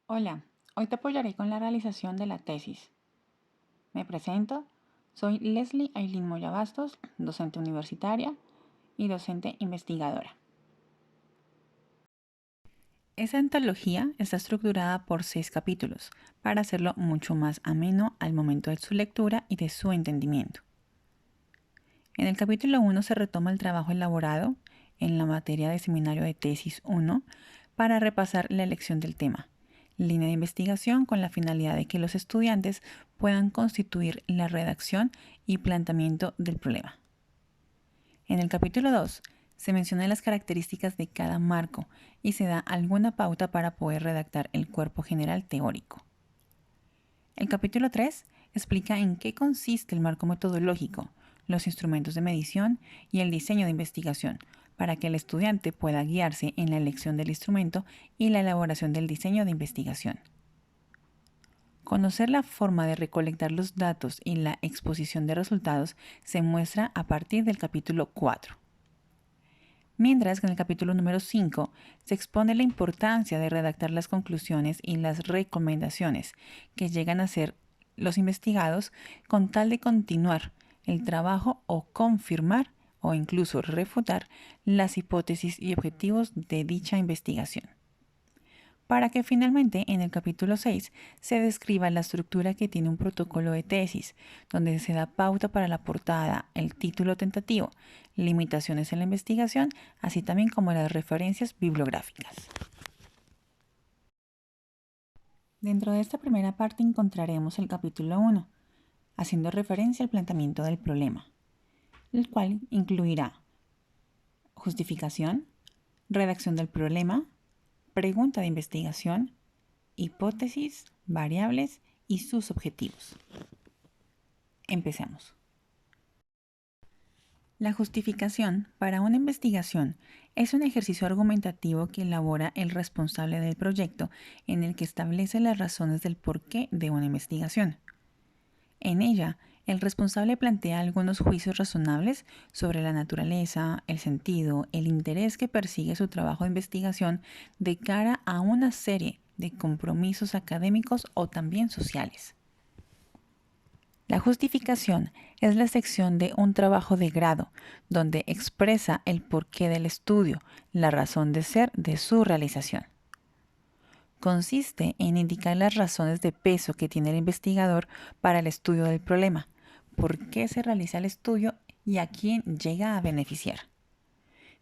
Hola, hoy te apoyaré con la realización de la tesis. Me presento, soy Leslie Ailín Moya Bastos, docente universitaria y docente investigadora. Esa antología está estructurada por 6 capítulos para hacerlo mucho más ameno al momento de su lectura y de su entendimiento. En el capítulo 1 se retoma el trabajo elaborado en la materia de seminario de tesis 1 para repasar la elección del tema, línea de investigación con la finalidad de que los estudiantes puedan constituir la redacción y planteamiento del problema. En el capítulo 2 se mencionan las características de cada marco y se da alguna pauta para poder redactar el cuerpo general teórico. El capítulo 3 explica en qué consiste el marco metodológico, los instrumentos de medición y el diseño de investigación, para que el estudiante pueda guiarse en la elección del instrumento y la elaboración del diseño de investigación. Conocer la forma de recolectar los datos y la exposición de resultados se muestra a partir del capítulo 4. Mientras que en el capítulo número 5 se expone la importancia de redactar las conclusiones y las recomendaciones que llegan a ser los investigados con tal de continuar el trabajo o confirmar o incluso refutar las hipótesis y objetivos de dicha investigación. Para que finalmente en el capítulo 6 se describa la estructura que tiene un protocolo de tesis, donde se da pauta para la portada, el título tentativo, limitaciones en la investigación, así también como las referencias bibliográficas. Dentro de esta primera parte encontraremos el capítulo 1, haciendo referencia al planteamiento del problema, el cual incluirá justificación, redacción del problema, pregunta de investigación, hipótesis, variables y sus objetivos. Empecemos. La justificación para una investigación es un ejercicio argumentativo que elabora el responsable del proyecto en el que establece las razones del porqué de una investigación. En ella, el responsable plantea algunos juicios razonables sobre la naturaleza, el sentido, el interés que persigue su trabajo de investigación de cara a una serie de compromisos académicos o también sociales. La justificación es la sección de un trabajo de grado, donde expresa el porqué del estudio, la razón de ser de su realización. Consiste en indicar las razones de peso que tiene el investigador para el estudio del problema, por qué se realiza el estudio y a quién llega a beneficiar,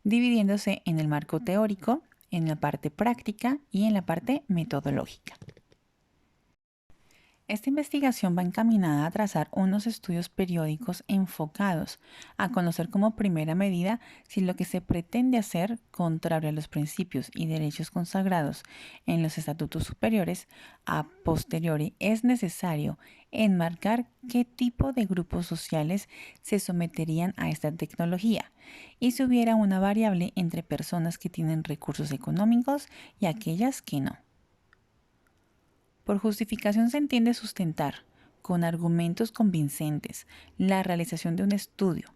dividiéndose en el marco teórico, en la parte práctica y en la parte metodológica. Esta investigación va encaminada a trazar unos estudios periódicos enfocados a conocer como primera medida si lo que se pretende hacer, contrario a los principios y derechos consagrados en los estatutos superiores, a posteriori es necesario enmarcar qué tipo de grupos sociales se someterían a esta tecnología y si hubiera una variable entre personas que tienen recursos económicos y aquellas que no. Por justificación se entiende sustentar, con argumentos convincentes, la realización de un estudio.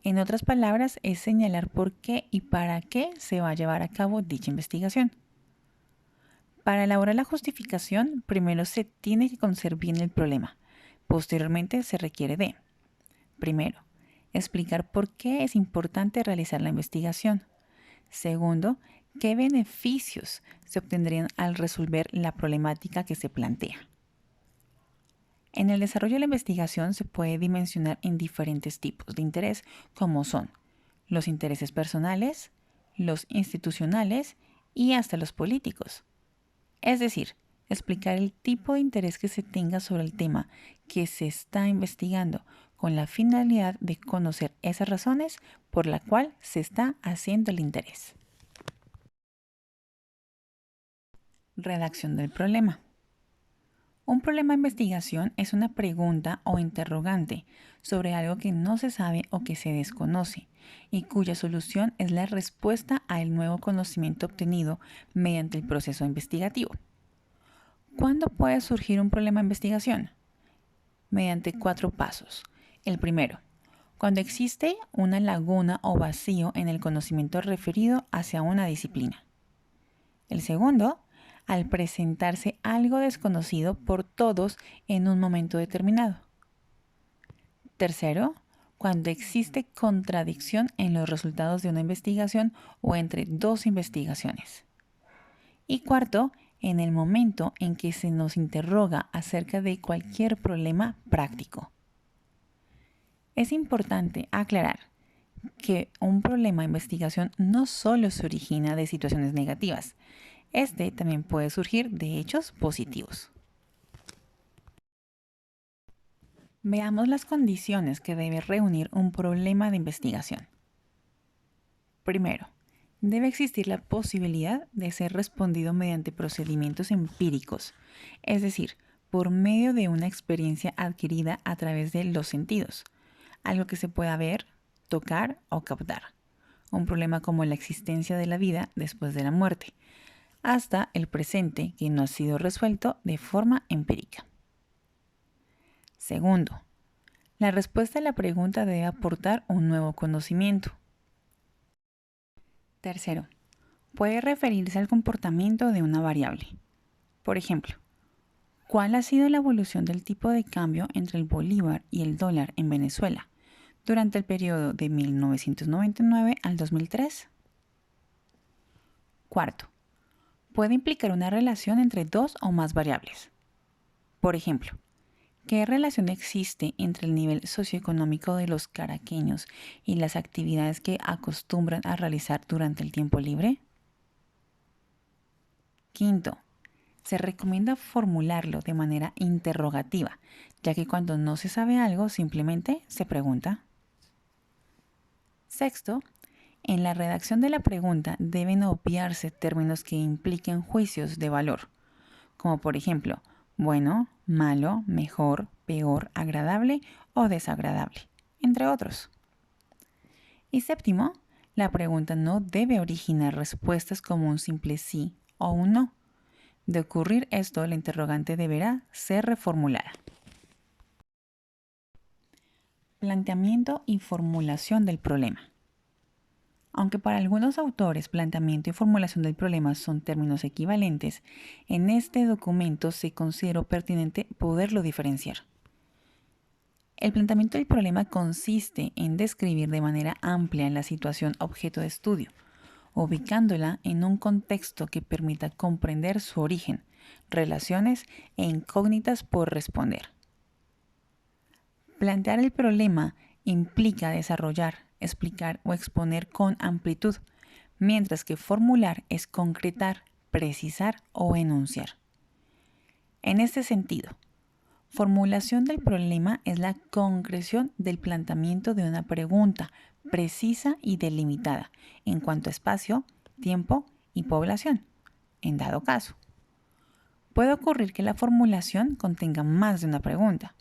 En otras palabras, es señalar por qué y para qué se va a llevar a cabo dicha investigación. Para elaborar la justificación, primero se tiene que conocer bien el problema. Posteriormente se requiere de, primero, explicar por qué es importante realizar la investigación. Segundo, ¿qué beneficios se obtendrían al resolver la problemática que se plantea? En el desarrollo de la investigación se puede dimensionar en diferentes tipos de interés, como son los intereses personales, los institucionales y hasta los políticos. Es decir, explicar el tipo de interés que se tenga sobre el tema que se está investigando con la finalidad de conocer esas razones por la cual se está haciendo el interés. Redacción del problema. Un problema de investigación es una pregunta o interrogante sobre algo que no se sabe o que se desconoce y cuya solución es la respuesta al nuevo conocimiento obtenido mediante el proceso investigativo. ¿Cuándo puede surgir un problema de investigación? Mediante 4 pasos. El primero, cuando existe una laguna o vacío en el conocimiento referido hacia una disciplina. El segundo, al presentarse algo desconocido por todos en un momento determinado. Tercero, cuando existe contradicción en los resultados de una investigación o entre dos investigaciones. Y cuarto, en el momento en que se nos interroga acerca de cualquier problema práctico. Es importante aclarar que un problema de investigación no solo se origina de situaciones negativas, este también puede surgir de hechos positivos. Veamos las condiciones que debe reunir un problema de investigación. Primero, debe existir la posibilidad de ser respondido mediante procedimientos empíricos, es decir, por medio de una experiencia adquirida a través de los sentidos, algo que se pueda ver, tocar o captar. Un problema como la existencia de la vida después de la muerte, hasta el presente que no ha sido resuelto de forma empírica. Segundo, la respuesta a la pregunta debe aportar un nuevo conocimiento. Tercero, puede referirse al comportamiento de una variable. Por ejemplo, ¿cuál ha sido la evolución del tipo de cambio entre el bolívar y el dólar en Venezuela durante el periodo de 1999 al 2003? Cuarto, puede implicar una relación entre dos o más variables. Por ejemplo, ¿qué relación existe entre el nivel socioeconómico de los caraqueños y las actividades que acostumbran a realizar durante el tiempo libre? Quinto, se recomienda formularlo de manera interrogativa, ya que cuando no se sabe algo simplemente se pregunta. Sexto, en la redacción de la pregunta deben obviarse términos que impliquen juicios de valor, como por ejemplo, bueno, malo, mejor, peor, agradable o desagradable, entre otros. Y séptimo, la pregunta no debe originar respuestas como un simple sí o un no. De ocurrir esto, la interrogante deberá ser reformulada. Planteamiento y formulación del problema. Aunque para algunos autores planteamiento y formulación del problema son términos equivalentes, en este documento se consideró pertinente poderlo diferenciar. El planteamiento del problema consiste en describir de manera amplia la situación objeto de estudio, ubicándola en un contexto que permita comprender su origen, relaciones e incógnitas por responder. Plantear el problema implica desarrollar, explicar o exponer con amplitud, mientras que formular es concretar, precisar o enunciar. En este sentido, formulación del problema es la concreción del planteamiento de una pregunta precisa y delimitada en cuanto a espacio, tiempo y población, en dado caso. Puede ocurrir que la formulación contenga más de una pregunta.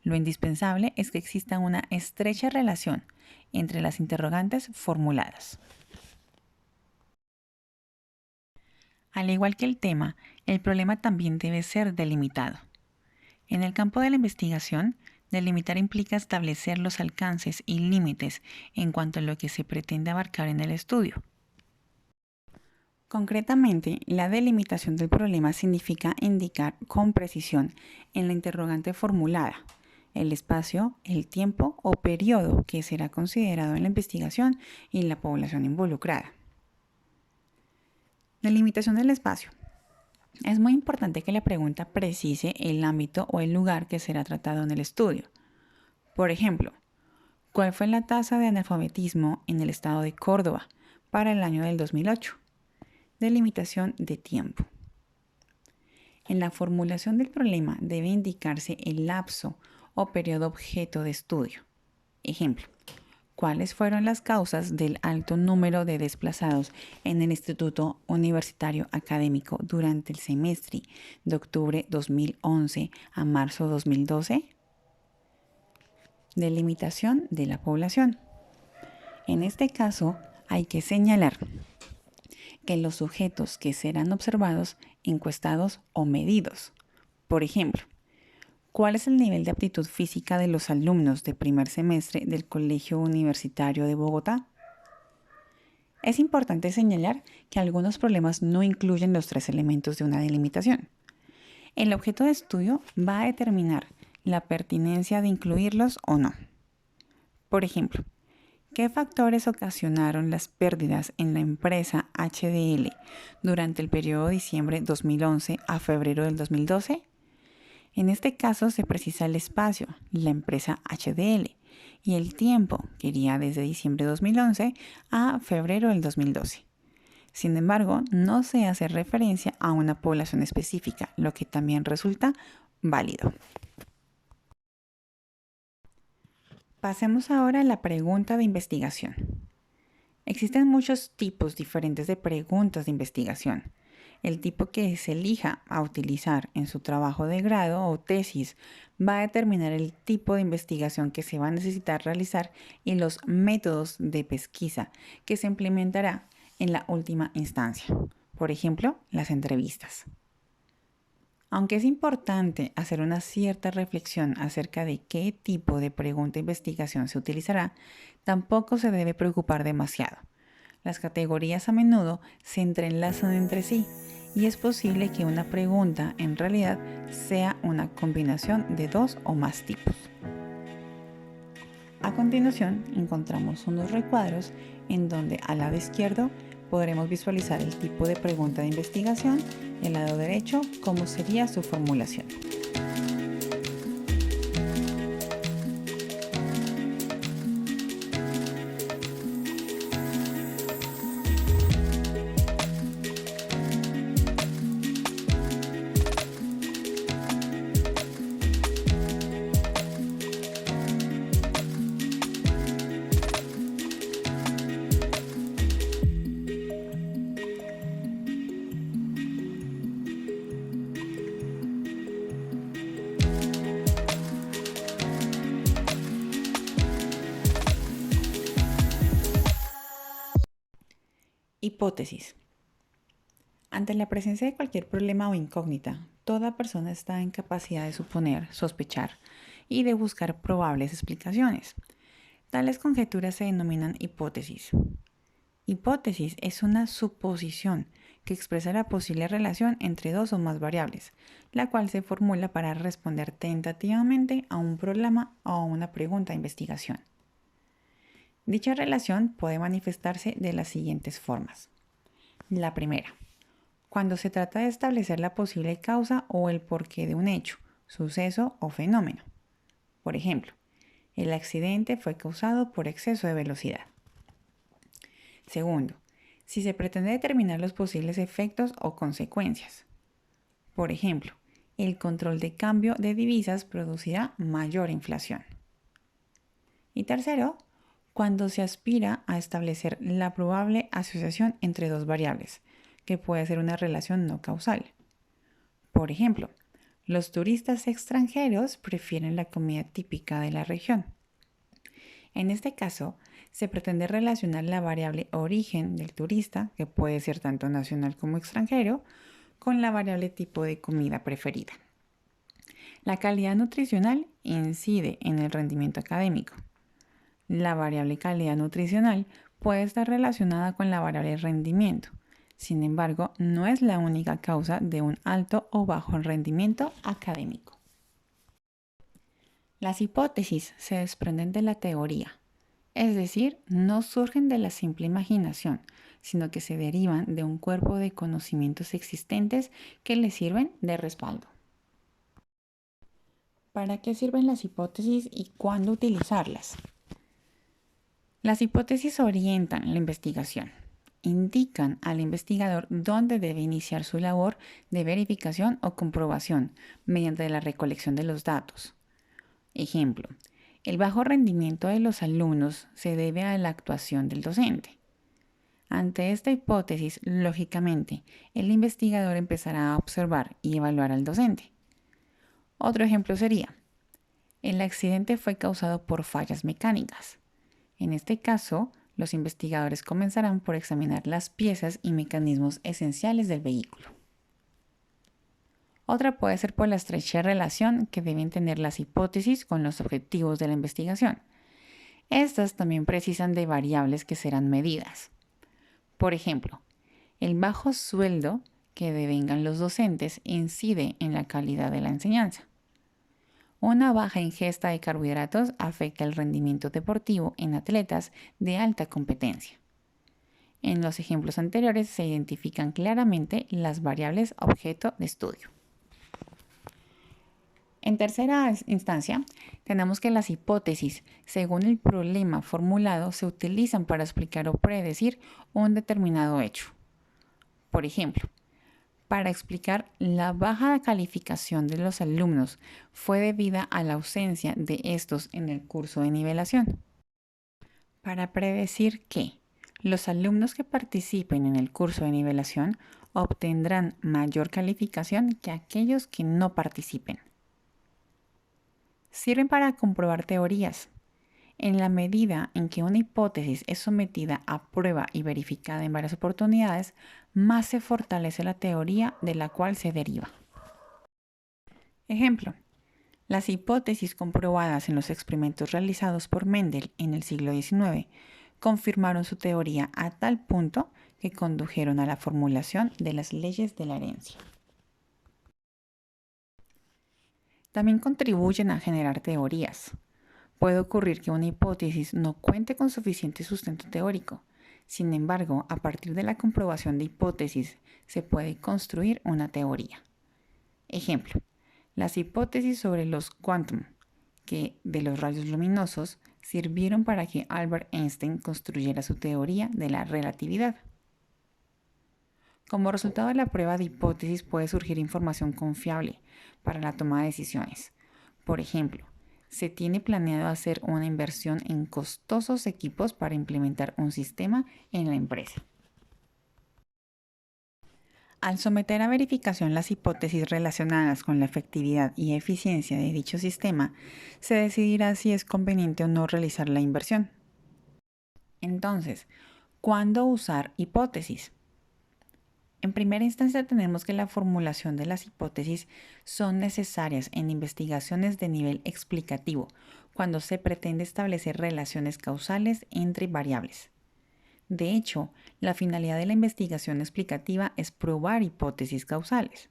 Lo indispensable es que exista una estrecha relación entre las interrogantes formuladas. Al igual que el tema, el problema también debe ser delimitado. En el campo de la investigación, delimitar implica establecer los alcances y límites en cuanto a lo que se pretende abarcar en el estudio. Concretamente, la delimitación del problema significa indicar con precisión en la interrogante formulada el espacio, el tiempo o periodo que será considerado en la investigación y la población involucrada. Delimitación del espacio. Es muy importante que la pregunta precise el ámbito o el lugar que será tratado en el estudio. Por ejemplo, ¿cuál fue la tasa de analfabetismo en el estado de Córdoba para el año del 2008? Delimitación de tiempo. En la formulación del problema debe indicarse el lapso o periodo objeto de estudio. Ejemplo, ¿cuáles fueron las causas del alto número de desplazados en el Instituto Universitario Académico durante el semestre de octubre 2011 a marzo 2012? Delimitación de la población. En este caso, hay que señalar que los sujetos que serán observados, encuestados o medidos. Por ejemplo, ¿cuál es el nivel de aptitud física de los alumnos de primer semestre del Colegio Universitario de Bogotá? Es importante señalar que algunos problemas no incluyen los tres elementos de una delimitación. El objeto de estudio va a determinar la pertinencia de incluirlos o no. Por ejemplo, ¿qué factores ocasionaron las pérdidas en la empresa HDL durante el periodo diciembre 2011 a febrero del 2012? En este caso se precisa el espacio, la empresa HDL, y el tiempo, que iría desde diciembre de 2011 a febrero del 2012. Sin embargo, no se hace referencia a una población específica, lo que también resulta válido. Pasemos ahora a la pregunta de investigación. Existen muchos tipos diferentes de preguntas de investigación. El tipo que se elija a utilizar en su trabajo de grado o tesis va a determinar el tipo de investigación que se va a necesitar realizar y los métodos de pesquisa que se implementará en la última instancia. Por ejemplo, las entrevistas. Aunque es importante hacer una cierta reflexión acerca de qué tipo de pregunta de investigación se utilizará, tampoco se debe preocupar demasiado. Las categorías a menudo se entrelazan entre sí y es posible que una pregunta en realidad sea una combinación de dos o más tipos. A continuación encontramos unos recuadros en donde al lado izquierdo podremos visualizar el tipo de pregunta de investigación y al lado derecho cómo sería su formulación. Hipótesis. Ante la presencia de cualquier problema o incógnita, toda persona está en capacidad de suponer, sospechar y de buscar probables explicaciones. Tales conjeturas se denominan hipótesis. Hipótesis es una suposición que expresa la posible relación entre dos o más variables, la cual se formula para responder tentativamente a un problema o a una pregunta de investigación. Dicha relación puede manifestarse de las siguientes formas. La primera, cuando se trata de establecer la posible causa o el porqué de un hecho, suceso o fenómeno. Por ejemplo, el accidente fue causado por exceso de velocidad. Segundo, si se pretende determinar los posibles efectos o consecuencias. Por ejemplo, el control de cambio de divisas producirá mayor inflación. Y tercero, cuando se aspira a establecer la probable asociación entre dos variables, que puede ser una relación no causal. Por ejemplo, los turistas extranjeros prefieren la comida típica de la región. En este caso, se pretende relacionar la variable origen del turista, que puede ser tanto nacional como extranjero, con la variable tipo de comida preferida. La calidad nutricional incide en el rendimiento académico. La variable calidad nutricional puede estar relacionada con la variable rendimiento. Sin embargo, no es la única causa de un alto o bajo rendimiento académico. Las hipótesis se desprenden de la teoría, es decir, no surgen de la simple imaginación, sino que se derivan de un cuerpo de conocimientos existentes que les sirven de respaldo. ¿Para qué sirven las hipótesis y cuándo utilizarlas? Las hipótesis orientan la investigación, indican al investigador dónde debe iniciar su labor de verificación o comprobación mediante la recolección de los datos. Ejemplo, el bajo rendimiento de los alumnos se debe a la actuación del docente. Ante esta hipótesis, lógicamente, el investigador empezará a observar y evaluar al docente. Otro ejemplo sería, el accidente fue causado por fallas mecánicas. En este caso, los investigadores comenzarán por examinar las piezas y mecanismos esenciales del vehículo. Otra puede ser por la estrecha relación que deben tener las hipótesis con los objetivos de la investigación. Estas también precisan de variables que serán medidas. Por ejemplo, el bajo sueldo que devengan los docentes incide en la calidad de la enseñanza. Una baja ingesta de carbohidratos afecta el rendimiento deportivo en atletas de alta competencia. En los ejemplos anteriores se identifican claramente las variables objeto de estudio. En tercera instancia, tenemos que las hipótesis, según el problema formulado, se utilizan para explicar o predecir un determinado hecho. Por ejemplo, para explicar la baja calificación de los alumnos fue debida a la ausencia de estos en el curso de nivelación. Para predecir que los alumnos que participen en el curso de nivelación obtendrán mayor calificación que aquellos que no participen. Sirven para comprobar teorías. En la medida en que una hipótesis es sometida a prueba y verificada en varias oportunidades, más se fortalece la teoría de la cual se deriva. Ejemplo: las hipótesis comprobadas en los experimentos realizados por Mendel en el siglo XIX confirmaron su teoría a tal punto que condujeron a la formulación de las leyes de la herencia. También contribuyen a generar teorías. Puede ocurrir que una hipótesis no cuente con suficiente sustento teórico. Sin embargo, a partir de la comprobación de hipótesis se puede construir una teoría. Ejemplo: las hipótesis sobre los quantum, que de los rayos luminosos, sirvieron para que Albert Einstein construyera su teoría de la relatividad. Como resultado de la prueba de hipótesis puede surgir información confiable para la toma de decisiones. Por ejemplo, se tiene planeado hacer una inversión en costosos equipos para implementar un sistema en la empresa. Al someter a verificación las hipótesis relacionadas con la efectividad y eficiencia de dicho sistema, se decidirá si es conveniente o no realizar la inversión. Entonces, ¿cuándo usar hipótesis? En primera instancia tenemos que la formulación de las hipótesis son necesarias en investigaciones de nivel explicativo, cuando se pretende establecer relaciones causales entre variables. De hecho, la finalidad de la investigación explicativa es probar hipótesis causales.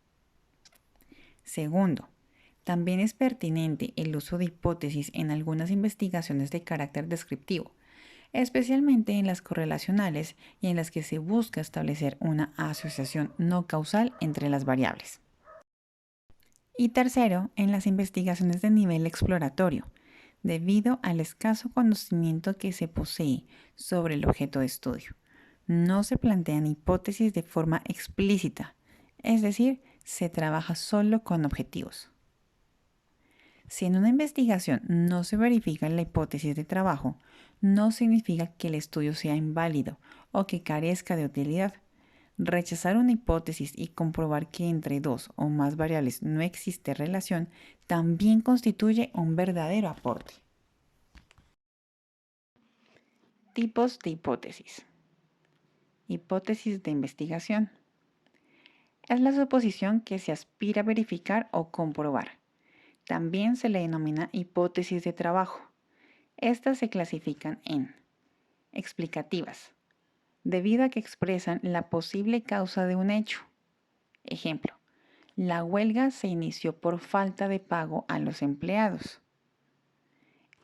Segundo, también es pertinente el uso de hipótesis en algunas investigaciones de carácter descriptivo, especialmente en las correlacionales y en las que se busca establecer una asociación no causal entre las variables. Y tercero, en las investigaciones de nivel exploratorio, debido al escaso conocimiento que se posee sobre el objeto de estudio. No se plantean hipótesis de forma explícita, es decir, se trabaja solo con objetivos. Si en una investigación no se verifica la hipótesis de trabajo, no significa que el estudio sea inválido o que carezca de utilidad. Rechazar una hipótesis y comprobar que entre dos o más variables no existe relación también constituye un verdadero aporte. Tipos de hipótesis. Hipótesis de investigación. Es la suposición que se aspira a verificar o comprobar. También se le denomina hipótesis de trabajo. Estas se clasifican en explicativas, debido a que expresan la posible causa de un hecho. Ejemplo: la huelga se inició por falta de pago a los empleados.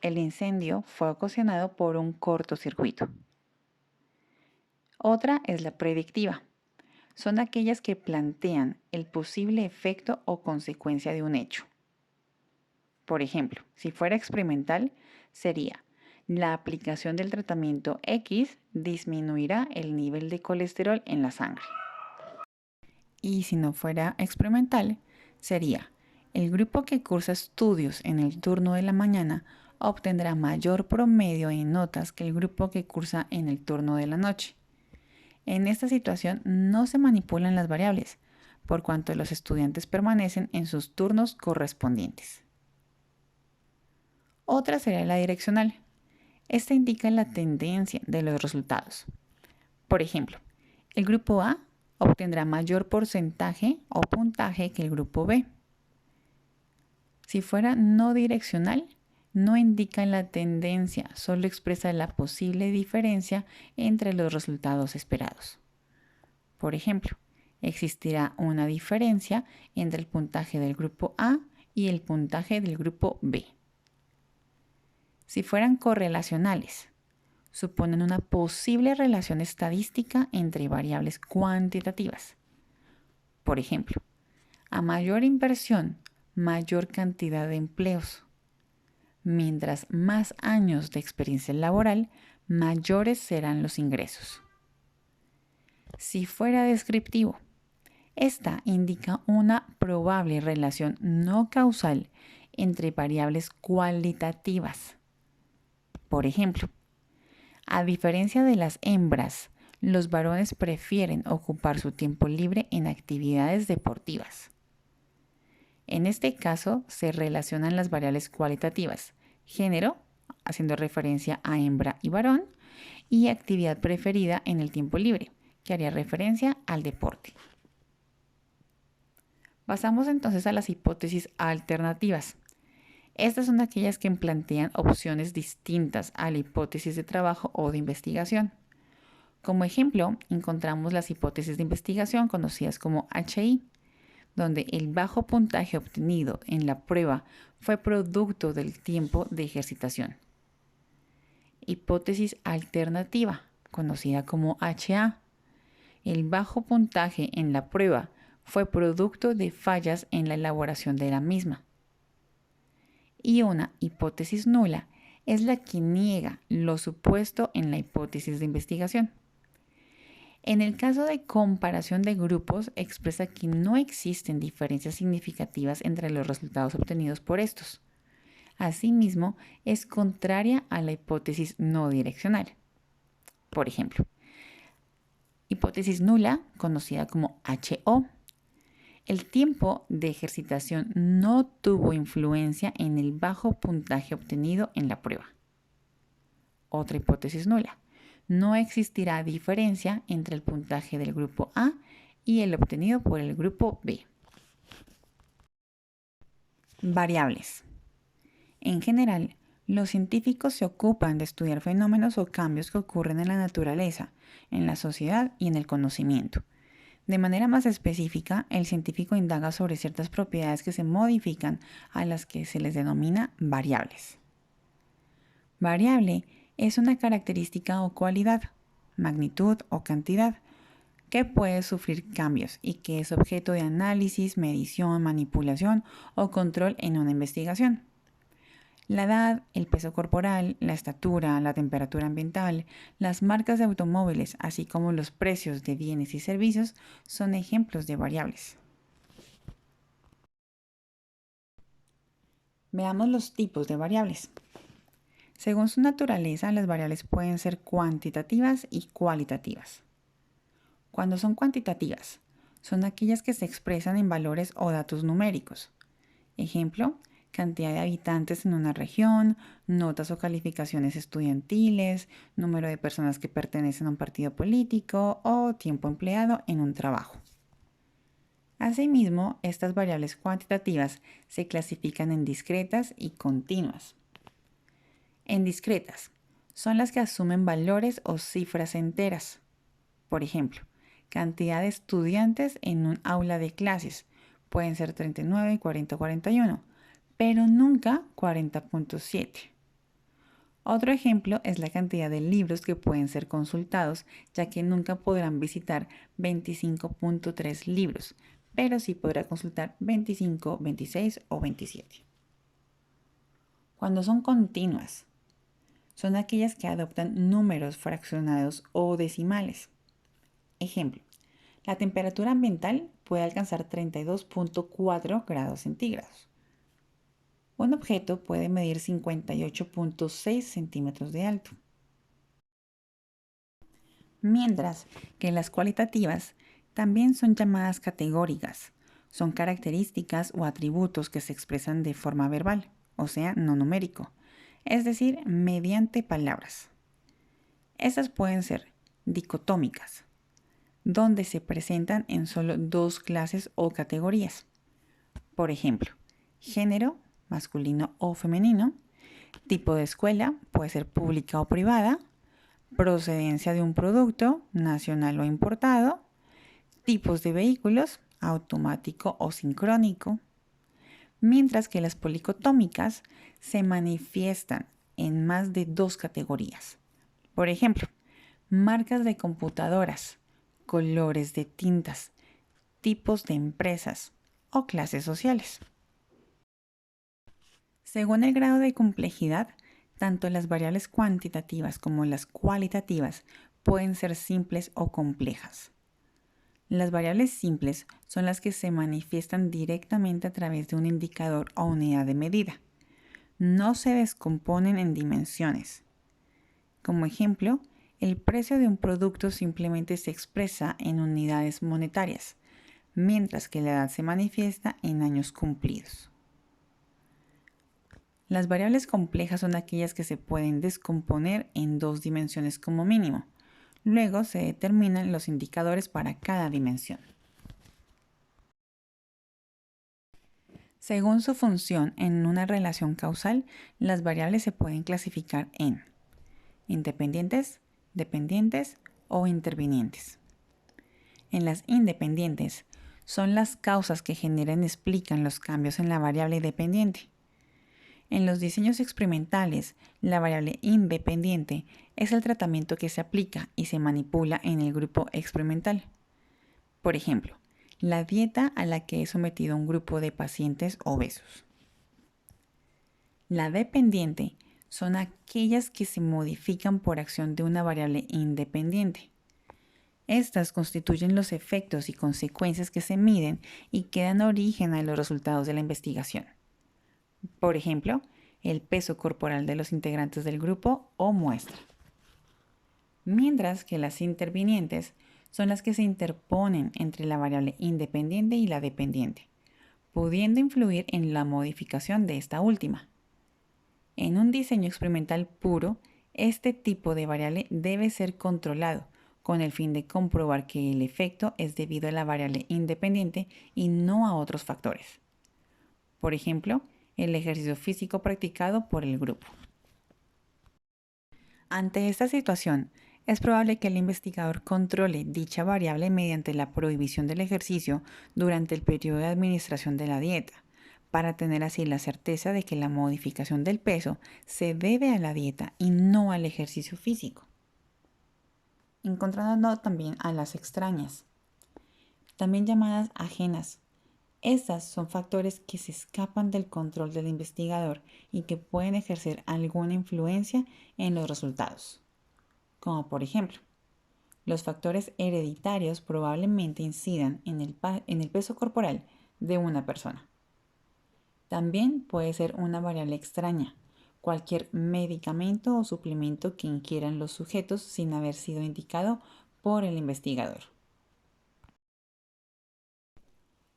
El incendio fue ocasionado por un cortocircuito. Otra es la predictiva. Son aquellas que plantean el posible efecto o consecuencia de un hecho. Por ejemplo, si fuera experimental, sería: la aplicación del tratamiento X disminuirá el nivel de colesterol en la sangre. Y si no fuera experimental, sería: el grupo que cursa estudios en el turno de la mañana obtendrá mayor promedio en notas que el grupo que cursa en el turno de la noche. En esta situación no se manipulan las variables, por cuanto los estudiantes permanecen en sus turnos correspondientes. Otra sería la direccional. Esta indica la tendencia de los resultados. Por ejemplo, el grupo A obtendrá mayor porcentaje o puntaje que el grupo B. Si fuera no direccional, no indican la tendencia, solo expresa la posible diferencia entre los resultados esperados. Por ejemplo, existirá una diferencia entre el puntaje del grupo A y el puntaje del grupo B. Si fueran correlacionales, suponen una posible relación estadística entre variables cuantitativas. Por ejemplo, a mayor inversión, mayor cantidad de empleos. Mientras más años de experiencia laboral, mayores serán los ingresos. Si fuera descriptivo, esta indica una probable relación no causal entre variables cualitativas. Por ejemplo, a diferencia de las hembras, los varones prefieren ocupar su tiempo libre en actividades deportivas. En este caso, se relacionan las variables cualitativas, género, haciendo referencia a hembra y varón, y actividad preferida en el tiempo libre, que haría referencia al deporte. Pasamos entonces a las hipótesis alternativas. Estas son aquellas que plantean opciones distintas a la hipótesis de trabajo o de investigación. Como ejemplo, encontramos las hipótesis de investigación conocidas como HI, donde el bajo puntaje obtenido en la prueba fue producto del tiempo de ejercitación. Hipótesis alternativa, conocida como HA. El bajo puntaje en la prueba fue producto de fallas en la elaboración de la misma. Y una hipótesis nula es la que niega lo supuesto en la hipótesis de investigación. En el caso de comparación de grupos, expresa que no existen diferencias significativas entre los resultados obtenidos por estos. Asimismo, es contraria a la hipótesis no direccional. Por ejemplo, hipótesis nula, conocida como HO. El tiempo de ejercitación no tuvo influencia en el bajo puntaje obtenido en la prueba. Otra hipótesis nula. No existirá diferencia entre el puntaje del grupo A y el obtenido por el grupo B. Variables. En general, los científicos se ocupan de estudiar fenómenos o cambios que ocurren en la naturaleza, en la sociedad y en el conocimiento. De manera más específica, el científico indaga sobre ciertas propiedades que se modifican, a las que se les denomina variables. Variable es una característica o cualidad, magnitud o cantidad, que puede sufrir cambios y que es objeto de análisis, medición, manipulación o control en una investigación. La edad, el peso corporal, la estatura, la temperatura ambiental, las marcas de automóviles, así como los precios de bienes y servicios, son ejemplos de variables. Veamos los tipos de variables. Según su naturaleza, las variables pueden ser cuantitativas y cualitativas. Cuando son cuantitativas, son aquellas que se expresan en valores o datos numéricos. Ejemplo, cantidad de habitantes en una región, notas o calificaciones estudiantiles, número de personas que pertenecen a un partido político o tiempo empleado en un trabajo. Asimismo, estas variables cuantitativas se clasifican en discretas y continuas. En discretas, son las que asumen valores o cifras enteras. Por ejemplo, cantidad de estudiantes en un aula de clases, pueden ser 39, 40 o 41, pero nunca 40.7. Otro ejemplo es la cantidad de libros que pueden ser consultados, ya que nunca podrán visitar 25.3 libros, pero sí podrá consultar 25, 26 o 27. Cuando son continuas, son aquellas que adoptan números fraccionados o decimales. Ejemplo, la temperatura ambiental puede alcanzar 32.4 grados centígrados. Un objeto puede medir 58.6 centímetros de alto. Mientras que las cualitativas también son llamadas categóricas. Son características o atributos que se expresan de forma verbal, o sea, no numérico, es decir, mediante palabras. Estas pueden ser dicotómicas, donde se presentan en solo dos clases o categorías. Por ejemplo, género, masculino o femenino, Tipo de escuela, puede ser pública o privada. Procedencia de un producto, nacional o importado. Tipos de vehículos, automático o sincrónico. Mientras que las policotómicas se manifiestan en más de dos categorías. Por ejemplo, marcas de computadoras, colores de tintas, tipos de empresas o clases sociales. Según el grado de complejidad, tanto las variables cuantitativas como las cualitativas pueden ser simples o complejas. Las variables simples son las que se manifiestan directamente a través de un indicador o unidad de medida. No se descomponen en dimensiones. Como ejemplo, el precio de un producto simplemente se expresa en unidades monetarias, mientras que la edad se manifiesta en años cumplidos. Las variables complejas son aquellas que se pueden descomponer en dos dimensiones como mínimo. Luego se determinan los indicadores para cada dimensión. Según su función en una relación causal, las variables se pueden clasificar en independientes, dependientes o intervinientes. En las independientes, son las causas que generan y explican los cambios en la variable dependiente. En los diseños experimentales, la variable independiente es el tratamiento que se aplica y se manipula en el grupo experimental. Por ejemplo, la dieta a la que es sometido un grupo de pacientes obesos. La dependiente son aquellas que se modifican por acción de una variable independiente. Estas constituyen los efectos y consecuencias que se miden y que dan origen a los resultados de la investigación. Por ejemplo, el peso corporal de los integrantes del grupo o muestra. Mientras que las intervinientes son las que se interponen entre la variable independiente y la dependiente, pudiendo influir en la modificación de esta última. En un diseño experimental puro, este tipo de variable debe ser controlado con el fin de comprobar que el efecto es debido a la variable independiente y no a otros factores. Por ejemplo, el ejercicio físico practicado por el grupo. Ante esta situación, es probable que el investigador controle dicha variable mediante la prohibición del ejercicio durante el periodo de administración de la dieta, para tener así la certeza de que la modificación del peso se debe a la dieta y no al ejercicio físico. Encontrando también a las extrañas, también llamadas ajenas. Estas son factores que se escapan del control del investigador y que pueden ejercer alguna influencia en los resultados. Como por ejemplo, los factores hereditarios probablemente incidan en el peso corporal de una persona. También puede ser una variable extraña, cualquier medicamento o suplemento que inquieran los sujetos sin haber sido indicado por el investigador.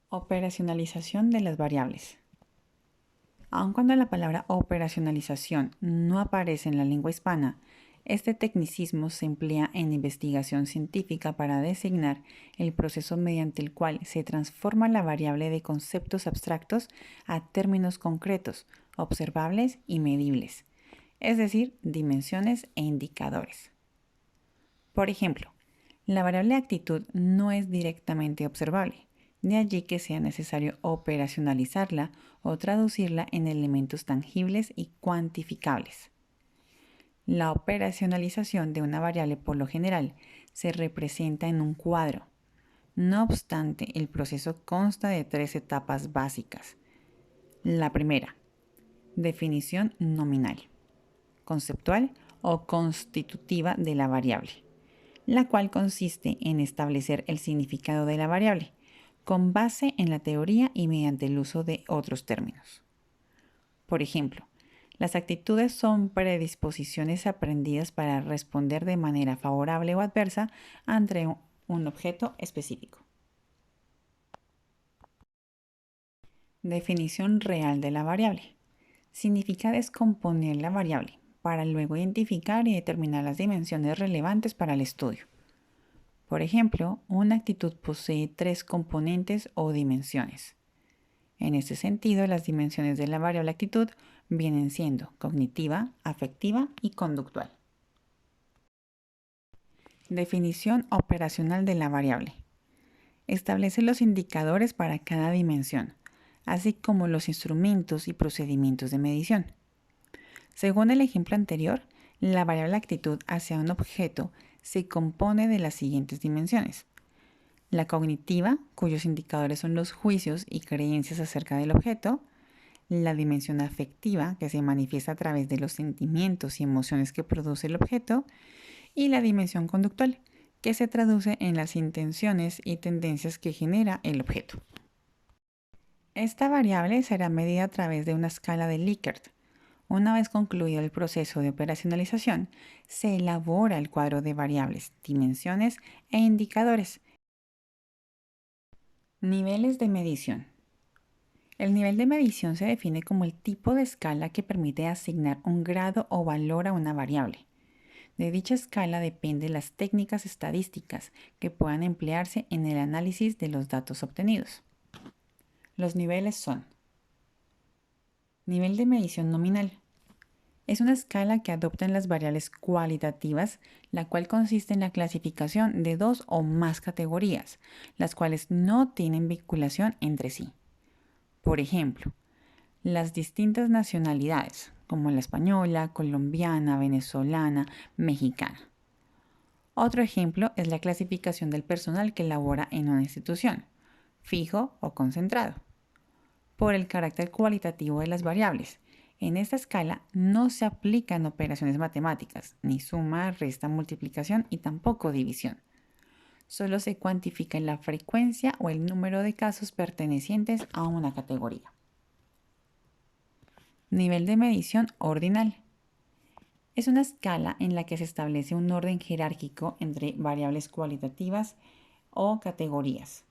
Operacionalización de las variables. Aun cuando la palabra operacionalización no aparece en la lengua hispana, este tecnicismo se emplea en investigación científica para designar el proceso mediante el cual se transforma la variable de conceptos abstractos a términos concretos, observables y medibles, es decir, dimensiones e indicadores. Por ejemplo, la variable actitud no es directamente observable, de allí que sea necesario operacionalizarla o traducirla en elementos tangibles y cuantificables. La operacionalización de una variable por lo general se representa en un cuadro. No obstante, el proceso consta de tres etapas básicas. La primera, definición nominal, conceptual o constitutiva de la variable, la cual consiste en establecer el significado de la variable, con base en la teoría y mediante el uso de otros términos. Por ejemplo, las actitudes son predisposiciones aprendidas para responder de manera favorable o adversa ante un objeto específico. Definición real de la variable. Significa descomponer la variable para luego identificar y determinar las dimensiones relevantes para el estudio. Por ejemplo, una actitud posee tres componentes o dimensiones. En este sentido, las dimensiones de la variable actitud vienen siendo cognitiva, afectiva y conductual. Definición operacional de la variable. Establece los indicadores para cada dimensión, así como los instrumentos y procedimientos de medición. Según el ejemplo anterior, la variable actitud hacia un objeto se compone de las siguientes dimensiones. La cognitiva, cuyos indicadores son los juicios y creencias acerca del objeto. La dimensión afectiva, que se manifiesta a través de los sentimientos y emociones que produce el objeto. Y la dimensión conductual, que se traduce en las intenciones y tendencias que genera el objeto. Esta variable será medida a través de una escala de Likert. Una vez concluido el proceso de operacionalización, se elabora el cuadro de variables, dimensiones e indicadores. Niveles de medición. El nivel de medición se define como el tipo de escala que permite asignar un grado o valor a una variable. De dicha escala dependen las técnicas estadísticas que puedan emplearse en el análisis de los datos obtenidos. Los niveles son: nivel de medición nominal. Es una escala que adoptan las variables cualitativas, la cual consiste en la clasificación de dos o más categorías, las cuales no tienen vinculación entre sí. Por ejemplo, las distintas nacionalidades, como la española, colombiana, venezolana, mexicana. Otro ejemplo es la clasificación del personal que labora en una institución, fijo o concentrado. Por el carácter cualitativo de las variables, en esta escala no se aplican operaciones matemáticas, ni suma, resta, multiplicación y tampoco división. Solo se cuantifica la frecuencia o el número de casos pertenecientes a una categoría. Nivel de medición ordinal. Es una escala en la que se establece un orden jerárquico entre variables cualitativas o categorías.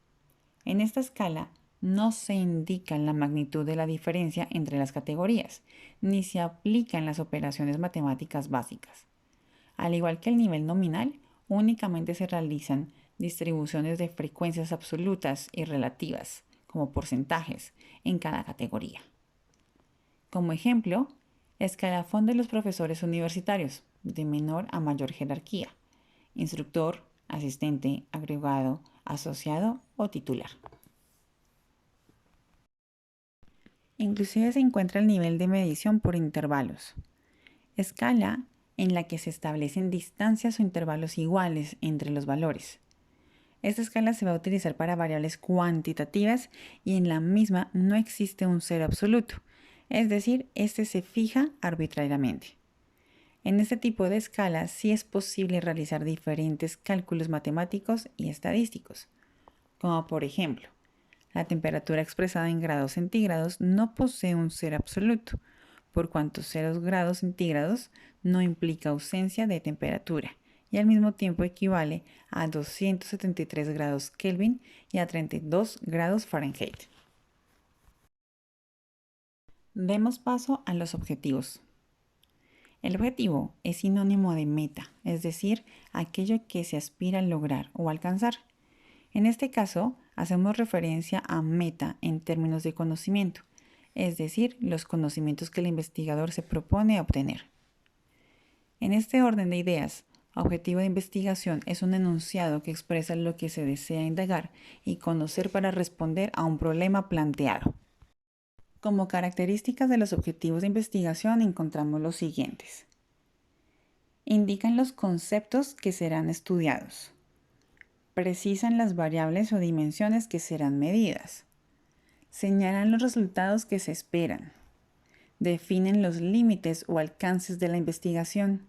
En esta escala no se indica la magnitud de la diferencia entre las categorías, ni se aplican las operaciones matemáticas básicas. Al igual que el nivel nominal, únicamente se realizan distribuciones de frecuencias absolutas y relativas, como porcentajes, en cada categoría. Como ejemplo, escalafón de los profesores universitarios, de menor a mayor jerarquía: instructor, asistente, agregado, asociado o titular. Inclusive se encuentra el nivel de medición por intervalos. Escala en la que se establecen distancias o intervalos iguales entre los valores. Esta escala se va a utilizar para variables cuantitativas y en la misma no existe un cero absoluto, es decir, este se fija arbitrariamente. En este tipo de escala sí es posible realizar diferentes cálculos matemáticos y estadísticos, como por ejemplo, la temperatura expresada en grados centígrados no posee un cero absoluto, por cuanto 0 grados centígrados no implica ausencia de temperatura y al mismo tiempo equivale a 273 grados Kelvin y a 32 grados Fahrenheit. Demos paso a los objetivos. El objetivo es sinónimo de meta, es decir, aquello que se aspira a lograr o alcanzar. En este caso, hacemos referencia a meta en términos de conocimiento, es decir, los conocimientos que el investigador se propone obtener. En este orden de ideas, objetivo de investigación es un enunciado que expresa lo que se desea indagar y conocer para responder a un problema planteado. Como características de los objetivos de investigación encontramos los siguientes. Indican los conceptos que serán estudiados. Precisan las variables o dimensiones que serán medidas. Señalan los resultados que se esperan. Definen los límites o alcances de la investigación.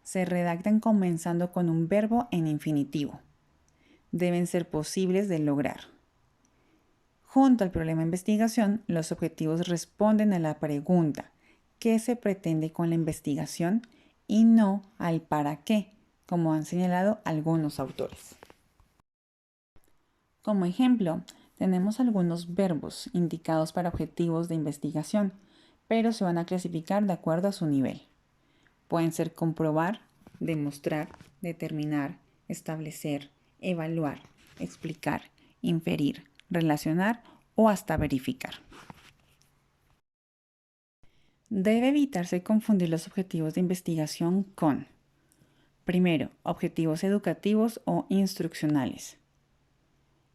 Se redactan comenzando con un verbo en infinitivo. Deben ser posibles de lograr. Junto al problema de investigación, los objetivos responden a la pregunta ¿qué se pretende con la investigación? Y no al para qué, como han señalado algunos autores. Como ejemplo, tenemos algunos verbos indicados para objetivos de investigación, pero se van a clasificar de acuerdo a su nivel. Pueden ser comprobar, demostrar, determinar, establecer, evaluar, explicar, inferir, relacionar o hasta verificar. Debe evitarse confundir los objetivos de investigación con, primero, objetivos educativos o instruccionales.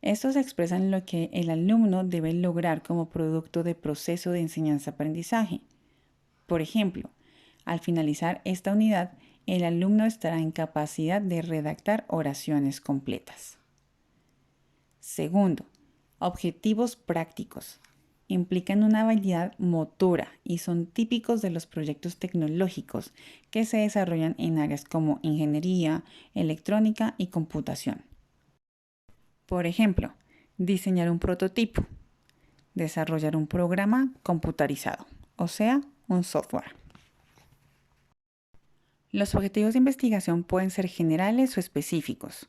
Estos expresan lo que el alumno debe lograr como producto de proceso de enseñanza-aprendizaje. Por ejemplo, al finalizar esta unidad, el alumno estará en capacidad de redactar oraciones completas. Segundo, objetivos prácticos. Implican una habilidad motora y son típicos de los proyectos tecnológicos que se desarrollan en áreas como ingeniería, electrónica y computación. Por ejemplo, diseñar un prototipo, desarrollar un programa computarizado, o sea, un software. Los objetivos de investigación pueden ser generales o específicos.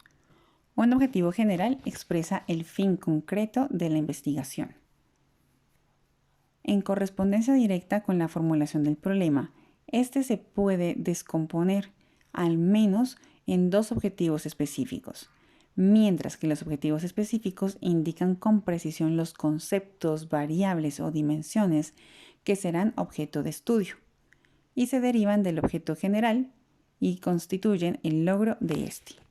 Un objetivo general expresa el fin concreto de la investigación. En correspondencia directa con la formulación del problema, este se puede descomponer al menos en dos objetivos específicos, mientras que los objetivos específicos indican con precisión los conceptos, variables o dimensiones que serán objeto de estudio y se derivan del objeto general y constituyen el logro de este.